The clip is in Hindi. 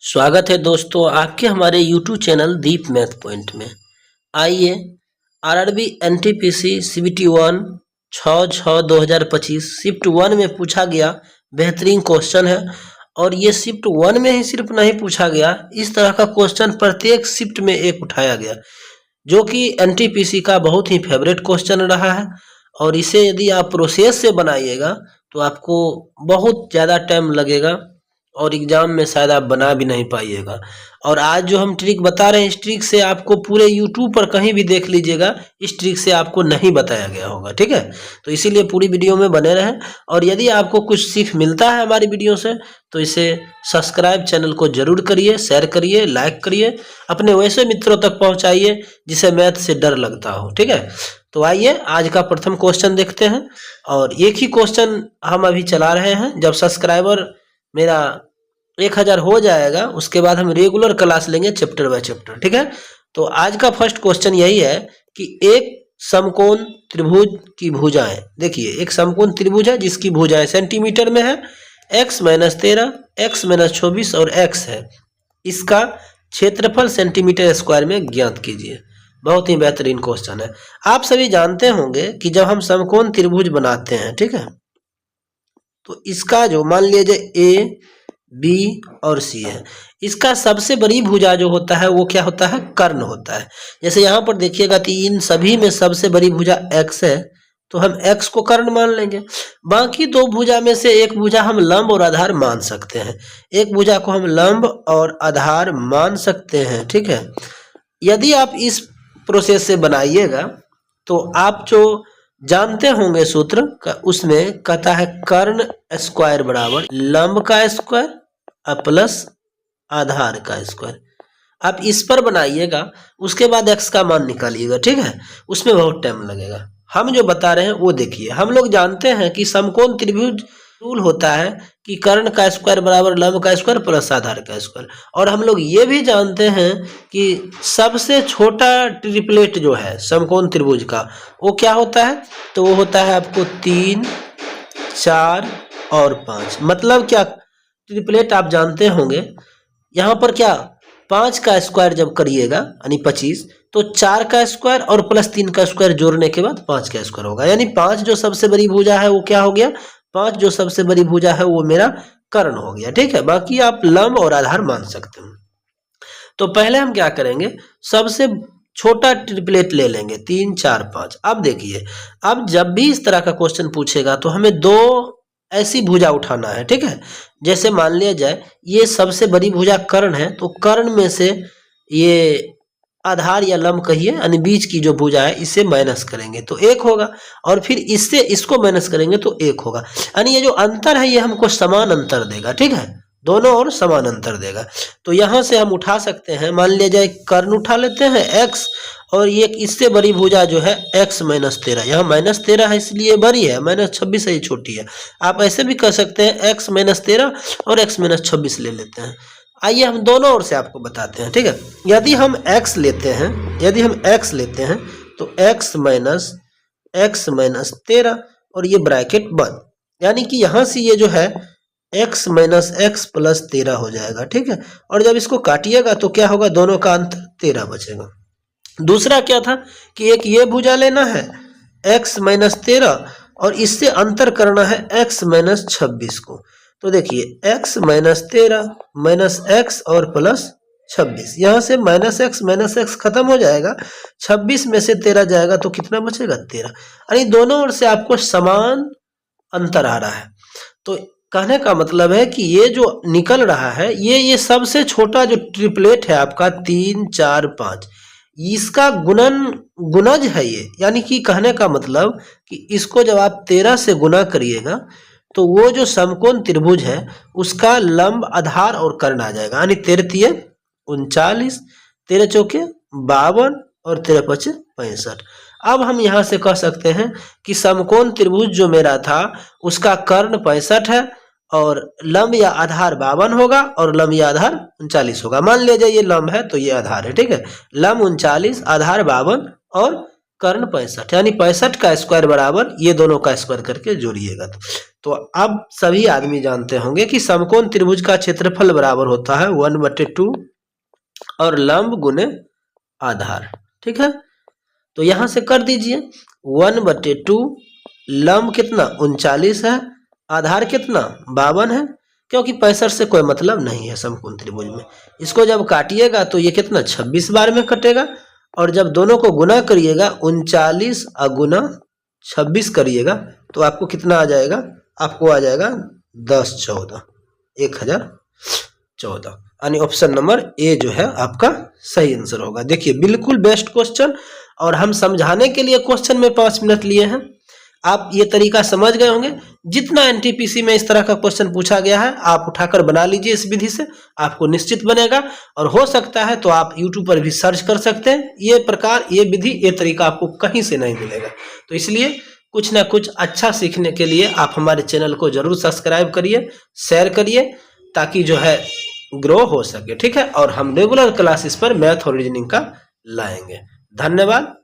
स्वागत है दोस्तों आपके हमारे YouTube चैनल दीप मैथ पॉइंट में। आइए आरआरबी एनटीपीसी सीबीटी 1 6/6/2025 शिफ्ट 1 में पूछा गया बेहतरीन क्वेश्चन है। और ये शिफ्ट 1 में ही सिर्फ नहीं पूछा गया, इस तरह का क्वेश्चन प्रत्येक शिफ्ट में एक उठाया गया, जो कि एनटीपीसी का बहुत ही फेवरेट क्वेश्चन रहा है। और इसे यदि आप प्रोसेस से बनाइएगा तो आपको बहुत ज़्यादा टाइम लगेगा और एग्जाम में शायद आप बना भी नहीं पाइएगा। और आज जो हम ट्रिक बता रहे हैं, इस ट्रिक से आपको पूरे यूट्यूब पर कहीं भी देख लीजिएगा, इस ट्रिक से आपको नहीं बताया गया होगा। ठीक है, तो इसीलिए पूरी वीडियो में बने रहें। और यदि आपको कुछ सीख मिलता है हमारी वीडियो से तो इसे सब्सक्राइब चैनल को जरूर करिए, शेयर करिए, लाइक करिए, अपने वैसे मित्रों तक पहुँचाइए जिसे मैथ से डर लगता हो। ठीक है, तो आइए आज का प्रथम क्वेश्चन देखते हैं। और एक ही क्वेश्चन हम अभी चला रहे हैं। जब सब्सक्राइबर मेरा 1000 हो जाएगा उसके बाद हम रेगुलर क्लास लेंगे चैप्टर बाय चैप्टर। ठीक है, तो आज का फर्स्ट क्वेश्चन यही है कि एक समकोण त्रिभुज की भुजाएं, देखिए एक समकोण त्रिभुज है जिसकी भुजाएं सेंटीमीटर में है, x - 13, x - 24 और x है। इसका क्षेत्रफल सेंटीमीटर स्क्वायर में ज्ञात कीजिए। बहुत ही बेहतरीन क्वेश्चन है। आप सभी जानते होंगे कि जब हम समकोण त्रिभुज बनाते हैं, ठीक है, तो इसका जो मान लीजिए ए, बी और सी है, इसका सबसे बड़ी भुजा जो होता है वो क्या होता है, कर्ण होता है। जैसे यहाँ पर देखिएगा तो इन सभी में सबसे बड़ी भुजा x है, तो हम x को कर्ण मान लेंगे। बाकी दो भुजा में से एक भुजा हम लंब और आधार मान सकते हैं, एक भुजा को हम लंब और आधार मान सकते हैं। ठीक है, यदि आप इस प्रोसेस से बनाइएगा तो आप जो जानते होंगे सूत्र का, उसमें कहता है कर्ण स्क्वायर बराबर लंब का स्क्वायर प्लस आधार का स्क्वायर। आप इस पर बनाइएगा, उसके बाद x का मान निकालिएगा। ठीक है, उसमें बहुत टाइम लगेगा। हम जो बता रहे हैं वो देखिए। हम लोग जानते हैं कि समकोण त्रिभुज रूल होता है कि कर्ण का स्क्वायर बराबर लंब का स्क्वायर प्लस आधार का स्क्वायर। और हम लोग ये भी जानते हैं कि सबसे छोटा ट्रिपलेट जो है समकोण त्रिभुज का वो क्या होता है, तो वो होता है आपको 3, 4 और 5। मतलब क्या, ट्रिपलेट आप जानते होंगे, यहाँ पर क्या 5 का स्क्वायर जब करिएगा यानी 25, तो 4 का स्क्वायर और प्लस 3 का स्क्वायर जोड़ने के बाद 5 का स्क्वायर होगा। यानी 5 जो सबसे बड़ी भुजा है वो क्या हो गया, 5 जो सबसे बड़ी भुजा है वो मेरा कर्ण हो गया। ठीक है, बाकी आप लंब और आधार मान सकते हैं। तो पहले हम क्या करेंगे, सबसे छोटा ट्रिपलेट ले लेंगे 3, 4, 5। अब देखिए, अब जब भी इस तरह का क्वेश्चन पूछेगा तो हमें दो ऐसी भुजा उठाना है। ठीक है, जैसे मान लिया जाए ये सबसे बड़ी भुजा कर्ण है, तो कर्ण में से ये आधार या लंब कहिए यानी बीच की जो भुजा है इसे माइनस करेंगे तो 1 होगा, और फिर इससे इसको माइनस करेंगे तो 1 होगा। यानी ये जो अंतर है ये हमको समान अंतर देगा। ठीक है, दोनों ओर समान अंतर देगा। तो यहाँ से हम उठा सकते हैं, मान लिया जाए कर्ण उठा लेते हैं x, और ये इससे बड़ी भुजा जो है x - 13, यहाँ -13 है इसलिए बड़ी है, -26 है ये छोटी है। आप ऐसे भी कर सकते हैं x - 13 और x - 26 ले लेते हैं। आइए हम दोनों ओर से आपको बताते हैं। ठीक है, यदि हम x लेते हैं तो x - 13 और ये ब्रैकेट बंद, यानी कि यहाँ से ये जो है x - x + 13 हो जाएगा। ठीक है, और जब इसको काटिएगा तो क्या होगा, दोनों का अंतर 13 बचेगा। दूसरा क्या था कि एक ये भुजा लेना है x - 13 और इससे अंतर करना है x - 26 को। तो देखिए x - 13 -x और प्लस 26, यहाँ से -x खत्म हो जाएगा, 26 में से 13 जाएगा तो कितना बचेगा, 13। यानी दोनों ओर से आपको समान अंतर आ रहा है। तो कहने का मतलब है कि ये जो निकल रहा है ये सबसे छोटा जो ट्रिपलेट है आपका 3, 4, 5, इसका गुणज है ये। यानी कि कहने का मतलब कि इसको जब आप 13 से गुना करिएगा तो वो जो समकोण त्रिभुज है उसका लंब, आधार और कर्ण आ जाएगा। यानी 13 × 39, 13 चौके 52 और 13 पचे 65। अब हम यहाँ से कह सकते हैं कि समकोण त्रिभुज जो मेरा था उसका कर्ण 65 है और लंब या आधार 52 होगा और लंब या आधार 39 होगा। मान लीजिए ये लंब है तो ये आधार है। ठीक है, लंब 39, आधार 52 और कर्ण 65, यानी 65 का स्क्वायर बराबर ये दोनों का स्क्वायर करके जोड़िएगा तो अब सभी आदमी जानते होंगे कि समकोण त्रिभुज का क्षेत्रफल बराबर होता है 1/2 और लंब गुने आधार। ठीक है, तो यहां से कर दीजिए 1/2, लंब कितना 39 है, आधार कितना 52 है, क्योंकि 65 से कोई मतलब नहीं है समकोण त्रिभुज में। इसको जब काटिएगा तो ये कितना 26 बार में कटेगा, और जब दोनों को गुना करिएगा 39 गुना 26 करिएगा तो आपको कितना आ जाएगा, आपको आ जाएगा 1014, 1014, यानी ऑप्शन नंबर ए जो है आपका सही आंसर होगा। देखिए बिल्कुल बेस्ट क्वेश्चन, और हम समझाने के लिए क्वेश्चन में 5 मिनट लिए हैं। आप ये तरीका समझ गए होंगे। जितना एनटीपीसी में इस तरह का क्वेश्चन पूछा गया है आप उठाकर बना लीजिए इस विधि से, आपको निश्चित बनेगा। और हो सकता है तो आप YouTube पर भी सर्च कर सकते हैं। ये प्रकार, ये विधि, ये तरीका आपको कहीं से नहीं मिलेगा। तो इसलिए कुछ ना कुछ अच्छा सीखने के लिए आप हमारे चैनल को जरूर सब्सक्राइब करिए, शेयर करिए, ताकि जो है ग्रो हो सके। ठीक है, और हम रेगुलर क्लासेस पर मैथ और रीजनिंग का लाएंगे। धन्यवाद।